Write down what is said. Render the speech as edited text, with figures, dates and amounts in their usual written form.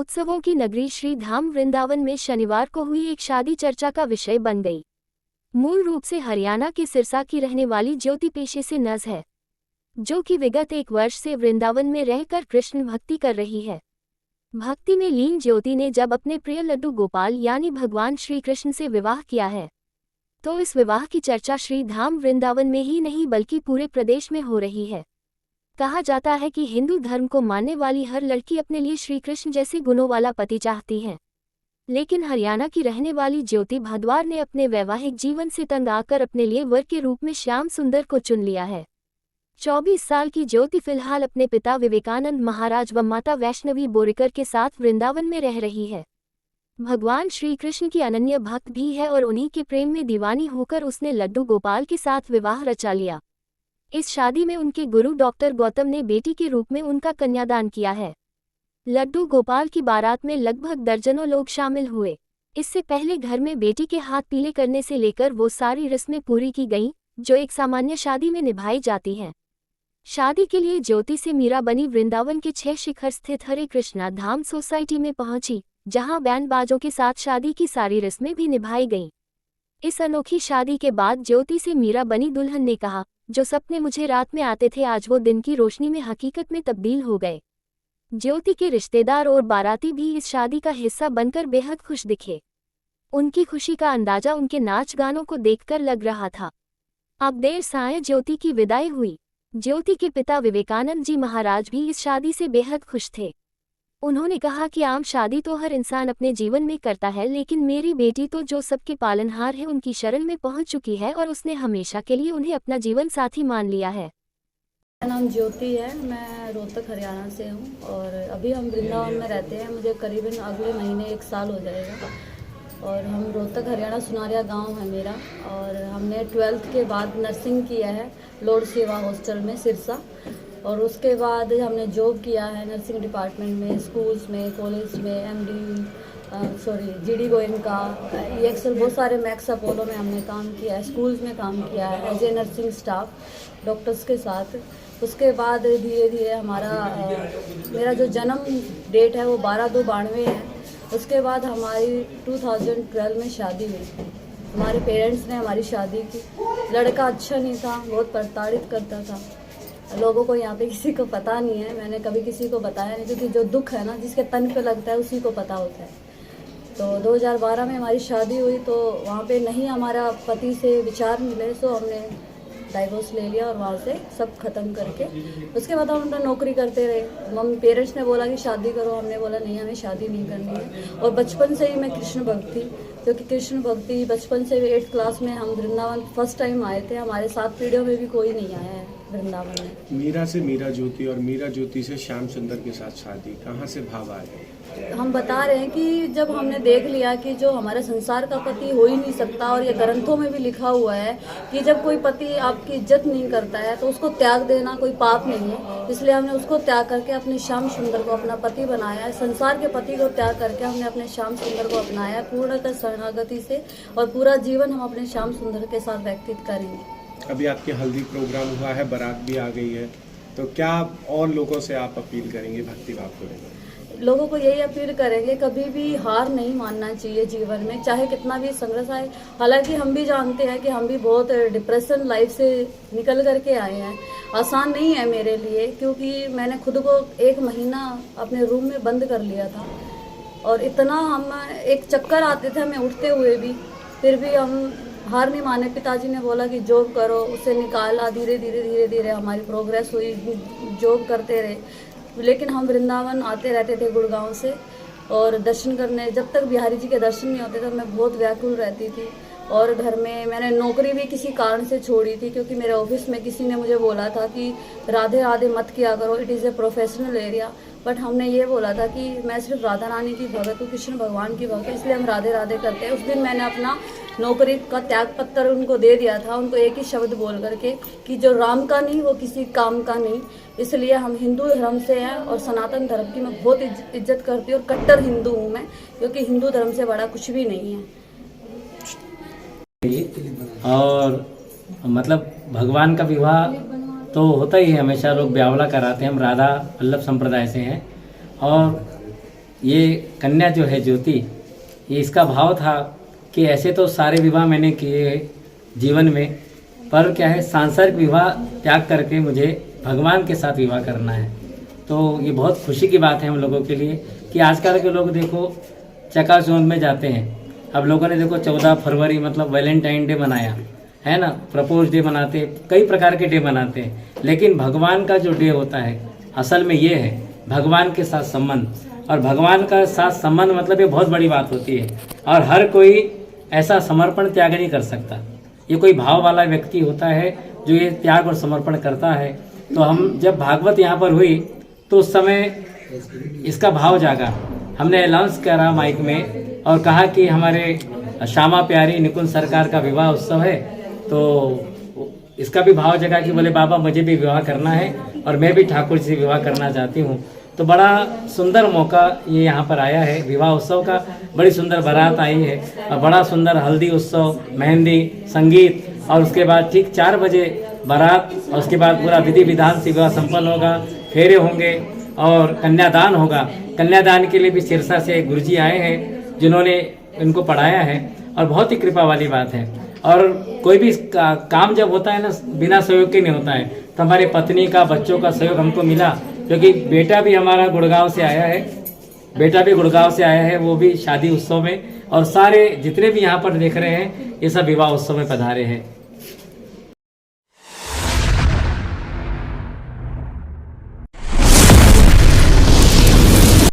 उत्सवों की नगरी श्री धाम वृंदावन में शनिवार को हुई एक शादी चर्चा का विषय बन गई। मूल रूप से हरियाणा के सिरसा की रहने वाली ज्योति पेशे से नज है, जो कि विगत 1 वर्ष से वृंदावन में रहकर कृष्ण भक्ति कर रही है। भक्ति में लीन ज्योति ने जब अपने प्रिय लड्डू गोपाल यानी भगवान श्री कृष्ण से विवाह किया है, तो इस विवाह की चर्चा श्री धाम वृंदावन में ही नहीं बल्कि पूरे प्रदेश में हो रही है। कहा जाता है कि हिंदू धर्म को मानने वाली हर लड़की अपने लिए श्री कृष्ण जैसे गुणों वाला पति चाहती है, लेकिन हरियाणा की रहने वाली ज्योति भादवार ने अपने वैवाहिक जीवन से तंग आकर अपने लिए वर के रूप में श्याम सुंदर को चुन लिया है। 24 साल की ज्योति फिलहाल अपने पिता विवेकानंद महाराज व माता वैष्णवी बोरेकर के साथ वृंदावन में रह रही है। भगवान श्री कृष्ण की अनन्य भक्त भी है और उन्हीं के प्रेम में दीवानी होकर उसने लड्डू गोपाल के साथ विवाह रचा लिया। इस शादी में उनके गुरु डॉक्टर गौतम ने बेटी के रूप में उनका कन्यादान किया है। लड्डू गोपाल की बारात में लगभग दर्जनों लोग शामिल हुए। इससे पहले घर में बेटी के हाथ पीले करने से लेकर वो सारी रस्में पूरी की गईं, जो एक सामान्य शादी में निभाई जाती हैं। शादी के लिए ज्योति से मीरा बनी वृंदावन के 6 शिखर स्थित हरे कृष्णा धाम सोसाइटी में पहुंची, जहां बैंड बाजों के साथ शादी की सारी रस्में भी निभाई गईं। इस अनोखी शादी के बाद ज्योति से मीरा बनी दुल्हन ने कहा, जो सपने मुझे रात में आते थे आज वो दिन की रोशनी में हकीकत में तब्दील हो गए। ज्योति के रिश्तेदार और बाराती भी इस शादी का हिस्सा बनकर बेहद खुश दिखे। उनकी खुशी का अंदाजा उनके नाच गानों को देखकर लग रहा था। अब देर साय ज्योति की विदाई हुई। ज्योति के पिता विवेकानंद जी महाराज भी इस शादी से बेहद खुश थे। उन्होंने कहा कि आम शादी तो हर इंसान अपने जीवन में करता है, लेकिन मेरी बेटी तो जो सबके पालनहार है उनकी शरण में पहुंच चुकी है और उसने हमेशा के लिए उन्हें अपना जीवन साथी मान लिया है। मेरा नाम ज्योति है, मैं रोहतक हरियाणा से हूँ और अभी हम वृंदावन में रहते हैं। मुझे करीबन अगले महीने 1 साल हो जाएगा और हम रोहतक हरियाणा सुनारिया गांव है मेरा। और हमने 12th के बाद नर्सिंग किया है लॉर्ड सेवा हॉस्टल में सिरसा, और उसके बाद हमने जॉब किया है नर्सिंग डिपार्टमेंट में, स्कूल्स में, कॉलेज में, जीडी गोयनका, EXL, बहुत सारे मैक्स अपोलो में हमने काम किया है, स्कूल्स में काम किया है as a nursing staff doctors के साथ। उसके बाद धीरे धीरे मेरा जो जन्म डेट है वो 12/2/92 है। उसके बाद हमारी 2012 में शादी हुई। हमारे पेरेंट्स ने हमारी शादी की। लड़का अच्छा नहीं था, बहुत प्रताड़ित करता था। लोगों को यहाँ पे किसी को पता नहीं है, मैंने कभी किसी को बताया नहीं, क्योंकि जो दुख है ना जिसके तन पे लगता है उसी को पता होता है। तो 2012 में हमारी शादी हुई, तो वहाँ पे नहीं हमारा पति से विचार मिले, तो हमने डाइवोर्स ले लिया और वहाँ से सब खत्म करके उसके बाद हम अपना नौकरी करते रहे। पेरेंट्स ने बोला कि शादी करो, हमने बोला नहीं, हमें शादी नहीं करनी है। और बचपन से ही मैं कृष्ण भक्त थी, क्योंकि कृष्ण भक्ति बचपन से 8th क्लास में हम वृंदावन फर्स्ट टाइम आए थे। हमारे 7 पीढ़ियों में भी कोई नहीं आया है वृंदावन में। मीरा से मीरा ज्योति और मीरा ज्योति से श्याम सुंदर के साथ शादी, कहाँ से भाव आए? हम बता रहे हैं कि जब हमने देख लिया कि जो हमारे संसार का पति हो ही नहीं सकता, और ये ग्रंथों में भी लिखा हुआ है कि जब कोई पति आपकी इज्जत नहीं करता है तो उसको त्याग देना कोई पाप नहीं है, इसलिए हमने उसको त्याग करके अपने श्याम सुंदर को अपना पति बनाया है। संसार के पति को त्याग करके हमने अपने श्याम सुंदर को अपनाया है पूर्णतः शरणागति से, और पूरा जीवन हम अपने श्याम सुंदर के साथ व्यतीत करेंगे। अभी आपके हल्दी प्रोग्राम हुआ है, बारात भी आ गई है, तो क्या और लोगों से आप अपील करेंगे भक्ति भाव को लेकर? लोगों को यही अपील करेंगे, कभी भी हार नहीं मानना चाहिए जीवन में, चाहे कितना भी संघर्ष आए। हालांकि हम भी जानते हैं कि हम भी बहुत डिप्रेशन लाइफ से निकल करके आए हैं। आसान नहीं है मेरे लिए, क्योंकि मैंने खुद को 1 महीना अपने रूम में बंद कर लिया था, और इतना हम एक चक्कर आते थे हमें उठते हुए भी, फिर भी हम हार नहीं माने। पिताजी ने बोला कि जॉब करो, उससे निकाला। धीरे धीरे हमारी प्रोग्रेस हुई, जॉब करते रहे। लेकिन हम वृंदावन आते रहते थे गुड़गांव से, और दर्शन करने, जब तक बिहारी जी के दर्शन नहीं होते थे मैं बहुत व्याकुल रहती थी। और घर में मैंने नौकरी भी किसी कारण से छोड़ी थी, क्योंकि मेरे ऑफिस में किसी ने मुझे बोला था कि राधे राधे मत किया करो, it is a professional area. But हमने ये बोला था कि मैं सिर्फ राधा रानी की भगत हूँ, कृष्ण भगवान की भगत, इसलिए हम राधे राधे करते हैं। उस दिन मैंने अपना नौकरी का त्याग पत्र उनको दे दिया था, उनको एक ही शब्द बोल करके कि जो राम का नहीं वो किसी काम का नहीं। इसलिए हम हिंदू धर्म से हैं, और सनातन धर्म की मैं बहुत इज्जत करती हूँ, और कट्टर हिंदू हूँ मैं, क्योंकि हिंदू धर्म से बड़ा कुछ भी नहीं है। और मतलब भगवान का विवाह तो होता ही है, हमेशा लोग ब्यावला कराते हैं। हम राधा वल्लभ संप्रदाय से हैं, और ये कन्या जो है ज्योति, ये इसका भाव था कि ऐसे तो सारे विवाह मैंने किए जीवन में, पर क्या है सांसारिक विवाह त्याग करके मुझे भगवान के साथ विवाह करना है। तो ये बहुत खुशी की बात है हम लोगों के लिए कि आजकल के लोग देखो चकाचौंध में जाते हैं। अब लोगों ने देखो 14 फरवरी मतलब वैलेंटाइन डे मनाया है ना, प्रपोज डे मनाते, कई प्रकार के डे मनाते हैं, लेकिन भगवान का जो डे होता है असल में ये है भगवान के साथ संबंध। और भगवान का साथ संबंध मतलब ये बहुत बड़ी बात होती है, और हर कोई ऐसा समर्पण त्याग नहीं कर सकता। ये कोई भाव वाला व्यक्ति होता है जो ये त्याग और समर्पण करता है। तो हम जब भागवत यहाँ पर हुई तो उस समय इसका भाव जागा। हमने अनाउंस करा माइक में और कहा कि हमारे श्यामा प्यारी निकुंज सरकार का विवाह उत्सव है, तो इसका भी भाव जगा कि बोले बाबा मुझे भी विवाह करना है और मैं भी ठाकुर जी से विवाह करना चाहती हूँ। तो बड़ा सुंदर मौका ये यहाँ पर आया है विवाह उत्सव का। बड़ी सुंदर बारात आई है और बड़ा सुंदर हल्दी उत्सव, मेहंदी, संगीत, और उसके बाद ठीक 4 बजे बारात, और उसके बाद पूरा विधि विधान से विवाह संपन्न होगा, फेरे होंगे और कन्यादान होगा। कन्यादान के लिए भी सिरसा से गुरुजी आए हैं जिन्होंने इनको पढ़ाया है, और बहुत ही कृपा वाली बात है। और कोई भी काम जब होता है ना बिना सहयोग के नहीं होता है। तो हमारी पत्नी का, बच्चों का सहयोग हमको मिला, क्योंकि बेटा भी हमारा गुड़गांव से आया है, वो भी शादी उत्सव में, और सारे जितने भी यहाँ पर देख रहे हैं ये सब विवाह उत्सव में पधारे हैं।